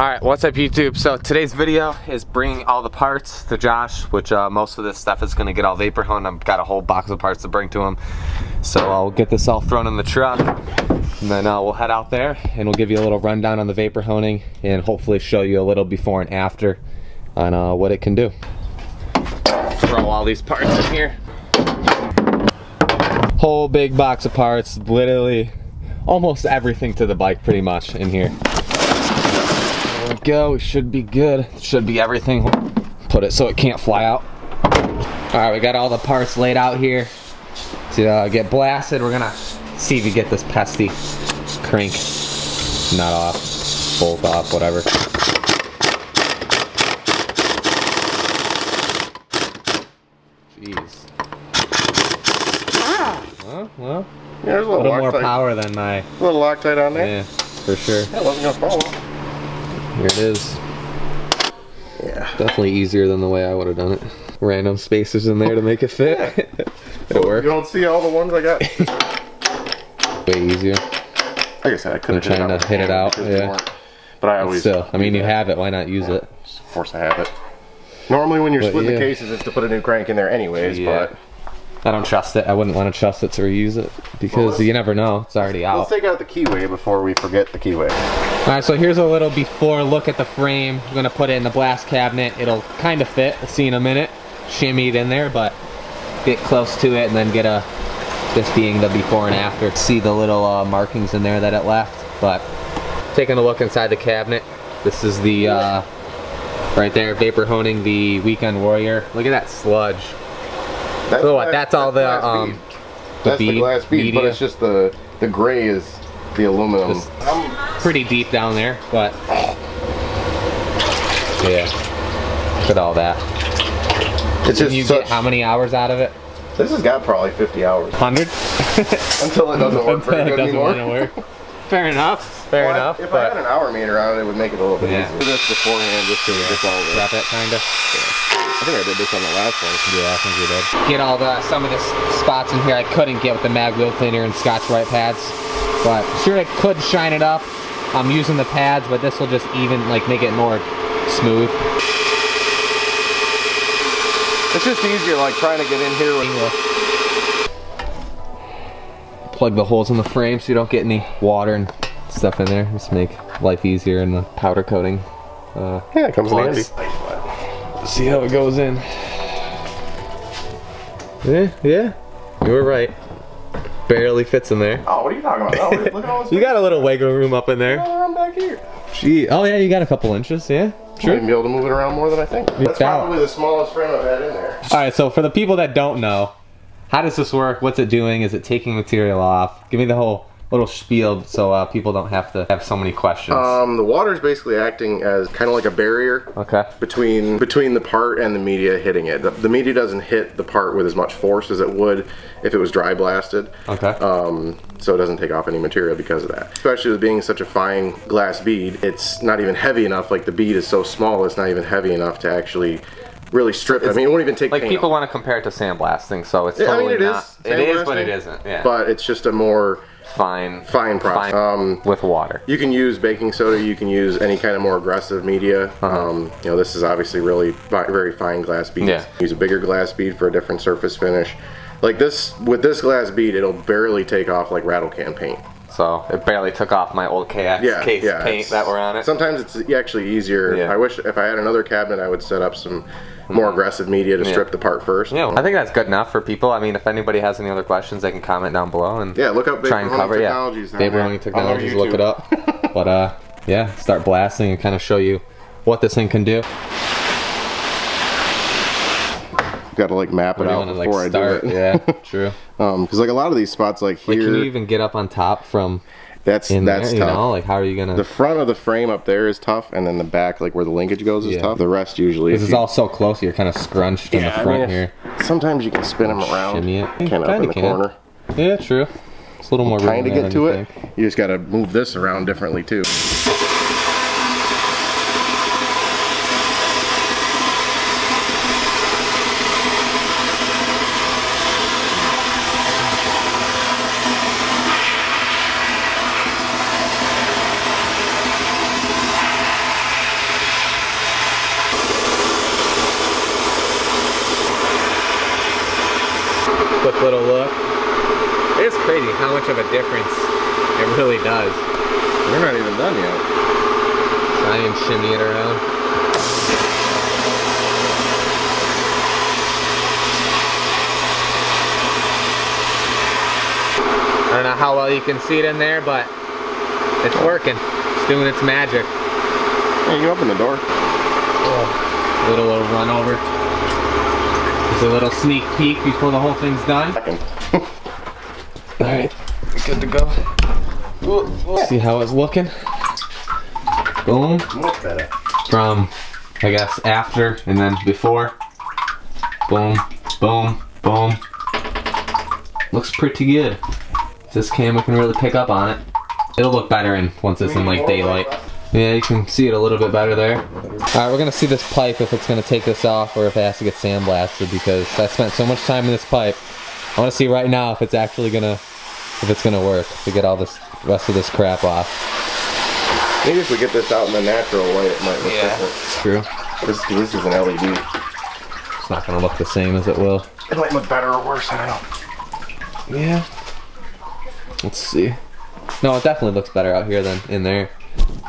Alright, what's up YouTube? So today's video is bringing all the parts to Josh, which most of this stuff is going to get all vapor honed. I've got a whole box of parts to bring to him. So I'll get this all thrown in the truck, and then we'll head out there and we'll give you a little rundown on the vapor honing and hopefully show you a little before and after on what it can do. Throw all these parts in here. Whole big box of parts, literally almost everything to the bike pretty much in here. There we go, we should be good. Should be everything. Put it so it can't fly out. Alright, we got all the parts laid out here to get blasted. We're gonna see if we get this pesty crank nut off, bolt off, whatever. Jeez. Well, yeah, there's a little more power than my... A little Loctite on there? Yeah, for sure. That wasn't gonna fall off. Here it is. Yeah. Definitely easier than the way I would have done it. Random spaces in there to make it fit. It'll work. You don't see all the ones I got? Way easier. Like I said, I couldn't trying to hit it out. Yeah. But I always... Still, I mean, you have it. Why not use it? Of course I have it. Normally when you're splitting the cases, it's to put a new crank in there anyways, but... I don't trust it. I wouldn't want to trust it to reuse it because you never know. It's already out. Let's take out the keyway before we forget the keyway. Alright, so here's a little before look at the frame. I'm going to put it in the blast cabinet. It'll kind of fit. We'll see in a minute. Shimmy it in there, but get close to it and then get this being the before and after. See the little markings in there that it left. But taking a look inside the cabinet. This is the, right there, vapor honing the Weekend Warrior. Look at that sludge. That's all the glass bead, but it's just the gray is the aluminum. Just pretty deep down there, but yeah, look at all that. It's just you get how many hours out of it? This has got probably 50 hours. 100? Until it doesn't work very good anymore. Fair enough. Fair enough. If I had an hour meter on it, it would make it a little bit easier. Do this beforehand just to get all the... Wrap it, kinda. I think I did this on the last one. Yeah, I think we did. Get all some of the spots in here I couldn't get with the mag wheel cleaner and Scotch-Brite pads. But sure, I could shine it up. I'm using the pads, but this will just even make it more smooth. It's just easier trying to get in here. Plug the holes in the frame so you don't get any water and stuff in there. Just make life easier in the powder coating. Yeah, it comes in handy. See how it goes in. Yeah, you were right. Barely fits in there. Oh, what are you talking about? Oh, look at all this. You got a little wiggle room up in there. I'm back here. Gee, oh yeah, you got a couple inches, yeah. Sure. You'll be able to move it around more than I think. That's probably the smallest frame I've had in there. Alright, so for the people that don't know, how does this work? What's it doing? Is it taking material off? Give me the whole little spiel so people don't have to have so many questions. The water is basically acting as kind of like a barrier between the part and the media hitting it. The media doesn't hit the part with as much force as it would if it was dry blasted. Okay. So it doesn't take off any material because of that. Especially with being such a fine glass bead, it's not even heavy enough. The bead is so small, it's not even heavy enough to actually really strip it. I mean, it won't even take paint people off. want to compare it to sandblasting, so it's totally not. It is, but it isn't. Yeah. But it's just a more fine process. With water. You can use baking soda. You can use any kind of more aggressive media. You know, this is obviously really very fine glass beads. Yeah. Use a bigger glass bead for a different surface finish. Like this, with this glass bead, it'll barely take off like rattle can paint. So it barely took off my old KX case paint that were on it. Sometimes it's actually easier. Yeah. I wish if I had another cabinet, I would set up some more aggressive media to strip the part first. Yeah, I think that's good enough for people. I mean, if anybody has any other questions, they can comment down below and look up try and cover Technologies. Vapor honing Technologies, look it up. But yeah, start blasting and kind of show you what this thing can do. Got to map it out before I do it. Yeah, true. Because a lot of these spots here, can you even get up on top from? That's tough. You know? How are you gonna? The front of the frame up there is tough, and then the back, where the linkage goes, is tough. The rest usually. This is all so close. You're kind of scrunched in the front here. Sometimes you can spin them around. Shimmy it. Kind of up in the corner. Yeah, true. It's a little more. Trying to get to it. You just got to move this around differently too. little look. It's crazy how much of a difference it really does. We're not even done yet. Try and shimmy it around. I don't know how well you can see it in there, but it's working. It's doing its magic. Hey, you open the door. Oh, little run over. It's a little sneak peek before the whole thing's done. Alright, good to go. See how it's looking? Boom. Much better. From, I guess, after and then before. Boom, boom, boom. Looks pretty good. If this camera can really pick up on it, it'll look better once it's in like daylight. Yeah, you can see it a little bit better there. Alright, we're gonna see this pipe, if it's gonna take this off or if it has to get sandblasted, because I spent so much time in this pipe. I wanna see right now if it's actually gonna, work to get all this rest of this crap off. Maybe if we get this out in the natural way, it might look different. It's true. This is an LED. It's not gonna look the same as it will. It might look better or worse, I don't know. Yeah. Let's see. No, it definitely looks better out here than in there.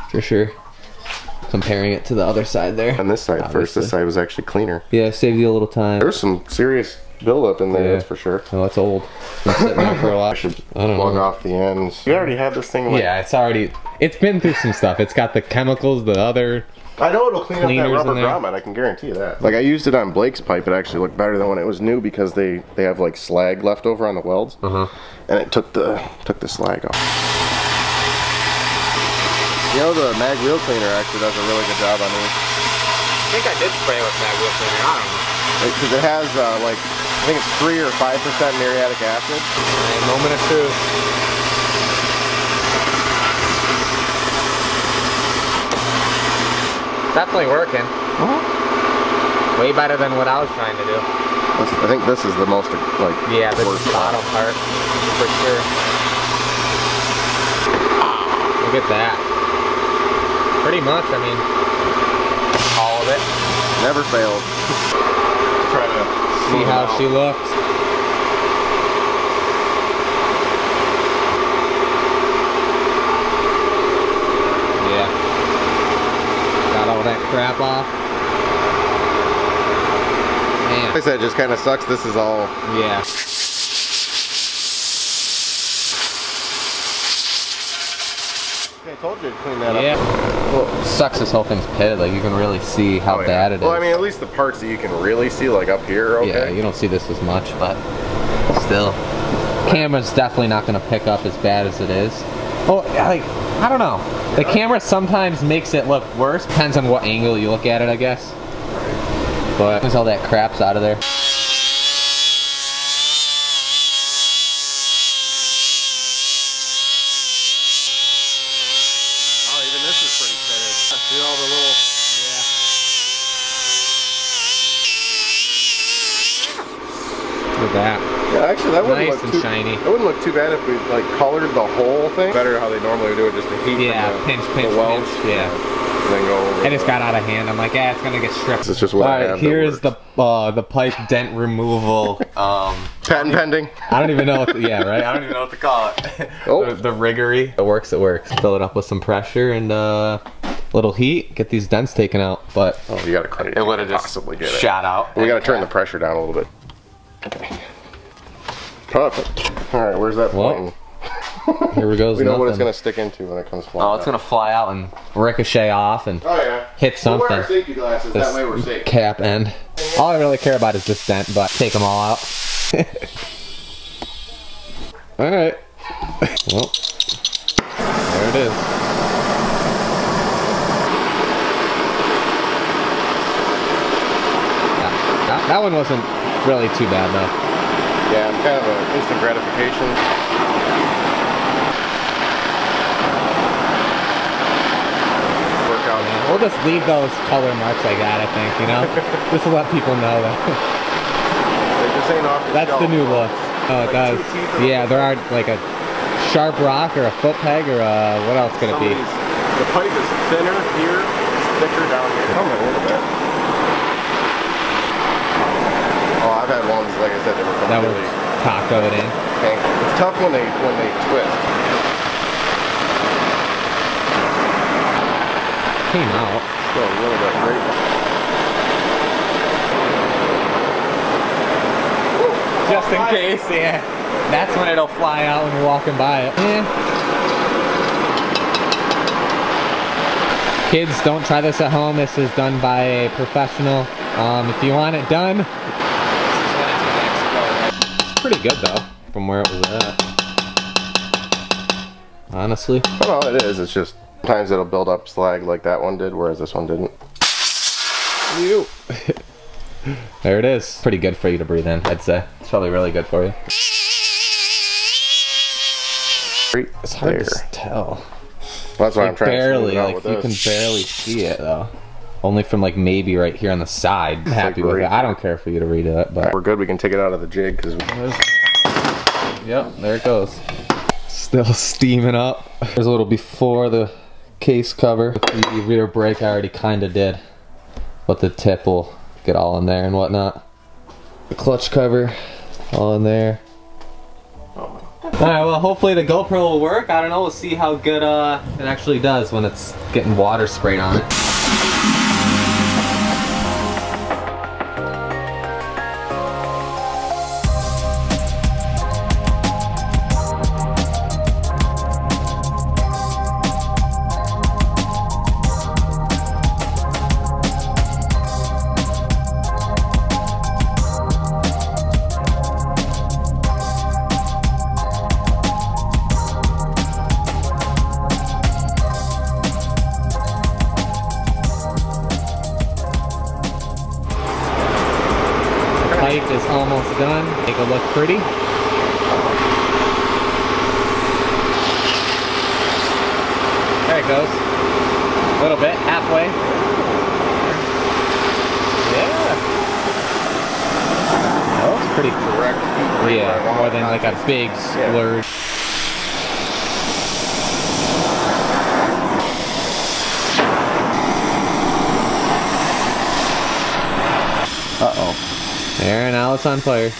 For sure. Comparing it to the other side there. On this side obviously. first, this side was actually cleaner. Yeah, saved you a little time. There's some serious buildup in there, that's for sure. Oh, it's old. It's been sitting there for a while. I should plug off the ends. You already had this thing like... Yeah, it's been through some stuff. It's got the chemicals, the other... I know it'll clean up that rubber grommet, I can guarantee you that. Like I used it on Blake's pipe, it actually looked better than when it was new because they have like slag left over on the welds. And it took the slag off. You know, the mag wheel cleaner actually does a really good job on these. I think I did spray with mag wheel cleaner, I don't know. Because it has like, I think it's 3 or 5% muriatic acid. Right, moment of truth. Definitely working. Way better than what I was trying to do. I think this is the most like this bottom part for sure. Look at that. Pretty much, I mean, all of it. Never failed. Try to see how she looks. Yeah. Got all that crap off. Man. Like I said, it just kind of sucks. This is all. Yeah. I told you to clean that up. Yeah. Well, it sucks this whole thing's pitted. Like you can really see how bad it is. Well, I mean, at least the parts that you can really see, like up here, okay. Yeah, you don't see this as much, but still. Camera's definitely not going to pick up as bad as it is. Oh, like, I don't know. The camera sometimes makes it look worse. Depends on what angle you look at it, I guess. But there's all that crap's out of there. That. Yeah, actually, that wouldn't nice look and shiny. It wouldn't look too bad if we like colored the whole thing. Better how they normally do it, just the heat. Yeah, pinch, welds. Yeah. And then go over. I just got out of hand. I'm like, yeah, it's gonna get stripped. This is just what I have. Here's the pipe dent removal. Patent pending. I don't even know what. Yeah, right. I don't even know what to call it. Oh. the riggery. It works. It works. Fill it up with some pressure and little heat. Get these dents taken out. But you gotta crank it. It would have just possibly get shot out. We gotta turn the pressure down a little bit. Okay. Perfect. Alright, where's that pointing? Here we go. We know what it's going to stick into when it comes flying. Oh, it's going to fly out and ricochet off and hit something. We'll wear our safety glasses, that way we're safe. Cap end. All I really care about is this dent, but take them all out. Alright. Well, there it is. That one wasn't really too bad though. Yeah, I'm kind of an instant gratification. Workout. Yeah, we'll just leave those color marks like that, I think, you know? Just to let people know that. This ain't off the That's shelf. the new look. Oh, it does. Yeah, there are like a sharp rock or a foot peg or what else could it be? The pipe is thinner here, it's thicker down here. Come a little bit. Oh, I've had ones, like I said, that were completely taco it in. Okay. It's tough when they twist. Came out. Still a little bit great. Just in case, yeah. That's when it'll fly out when you're walking by it. Yeah. Kids, don't try this at home. This is done by a professional. If you want it done, it's pretty good though, from where it was at. Honestly. Well, it is. It's just sometimes it'll build up slag like that one did, whereas this one didn't. You. There it is. Pretty good for you to breathe in, I'd say. It's probably really good for you. It's hard to tell. Well, that's why I'm trying barely, to like you can barely see it though. Only from like maybe right here on the side. I'm happy with it. I don't care for you to redo it, but we're good. We can take it out of the jig because yep, there it goes. Still steaming up. There's a little before the case cover. The rear brake I already kind of did, but the tip will get all in there and whatnot. The clutch cover, all in there. Alright, well hopefully the GoPro will work. I don't know, we'll see how good it actually does when it's getting water sprayed on it. Pipe is almost done. Make it look pretty. There it goes. A little bit, halfway. Yeah. That looks pretty correct. Yeah, more than like a big splurge. Uh-oh. There, now it's on fire.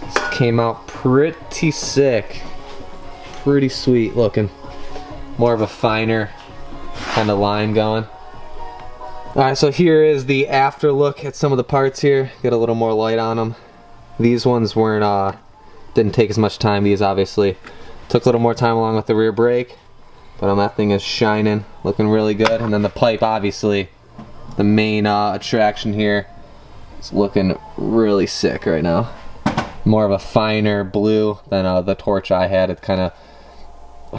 This came out pretty sick. Pretty sweet looking. More of a finer kind of line going. Alright, so here is the after look at some of the parts here. Get a little more light on them. These ones weren't, didn't take as much time. These obviously took a little more time along with the rear brake. But that thing is shining, looking really good. And then the pipe, obviously, the main attraction here, is looking really sick right now. More of a finer blue than the torch I had. It kind of,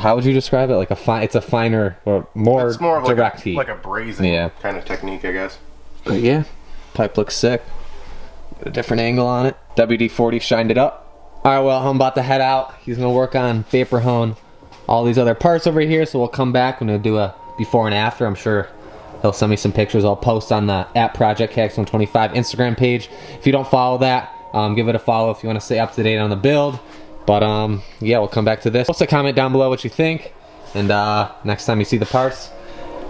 how would you describe it? Like it's a finer or more direct heat. Like a brazing kind of technique, I guess. But yeah, pipe looks sick. Got a different angle on it. WD-40 shined it up. Alright, well, I'm about to head out. He's gonna work on vapor hone all these other parts over here, so we'll come back. I'm gonna do a before and after. I'm sure he'll send me some pictures. I'll post on the @ProjectCReaction125 Instagram page. If you don't follow that, give it a follow if you want to stay up to date on the build. But yeah, we'll come back to this. Post a comment down below what you think, and next time you see the parts,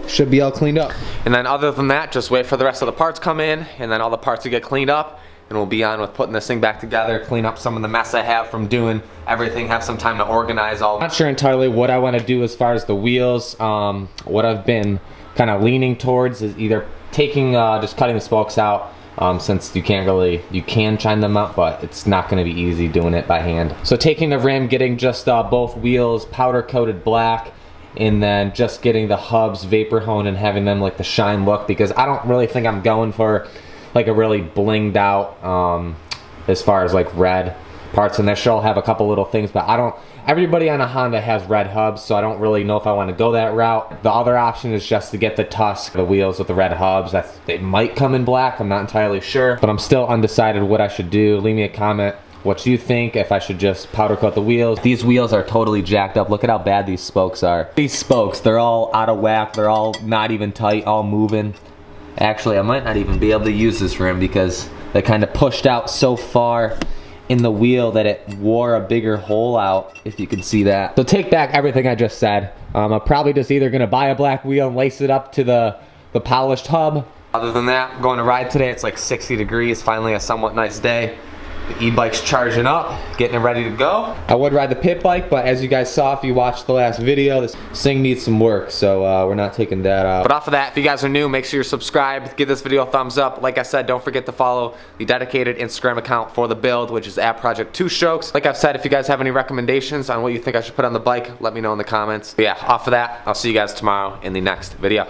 should be all cleaned up. And then other than that, just wait for the rest of the parts come in, and then all the parts to get cleaned up, and we'll be on with putting this thing back together, clean up some of the mess I have from doing everything, have some time to organize all. I'm not sure entirely what I want to do as far as the wheels. What I've been kind of leaning towards is either taking, just cutting the spokes out, since you can shine them up, but it's not going to be easy doing it by hand. So taking the rim, getting just both wheels powder coated black, and then just getting the hubs vapor honed and having them like the shine look, because I don't really think I'm going for like a really blinged out as far as like red parts in there. Sure, I'll have a couple little things, but I don't, everybody on a Honda has red hubs, so I don't really know if I want to go that route. The other option is just to get the Tusk, the wheels with the red hubs. They might come in black, I'm not entirely sure, but I'm still undecided what I should do. Leave me a comment what you think, if I should just powder coat the wheels. These wheels are totally jacked up. Look at how bad these spokes are. These spokes, they're all out of whack, they're all not even tight, all moving. Actually, I might not even be able to use this rim because that kind of pushed out so far in the wheel that it wore a bigger hole out, if you can see that. So take back everything I just said. I'm probably just either gonna buy a black wheel and lace it up to the polished hub. Other than that, I'm going to ride today. It's like 60 degrees, finally a somewhat nice day. The e-bike's charging up, getting it ready to go. I would ride the pit bike, but as you guys saw if you watched the last video, this thing needs some work, so we're not taking that out. But off of that, if you guys are new, make sure you're subscribed, give this video a thumbs up. Like I said, don't forget to follow the dedicated Instagram account for the build, which is @Project2Strokes. Like I've said, if you guys have any recommendations on what you think I should put on the bike, let me know in the comments. But yeah, off of that, I'll see you guys tomorrow in the next video.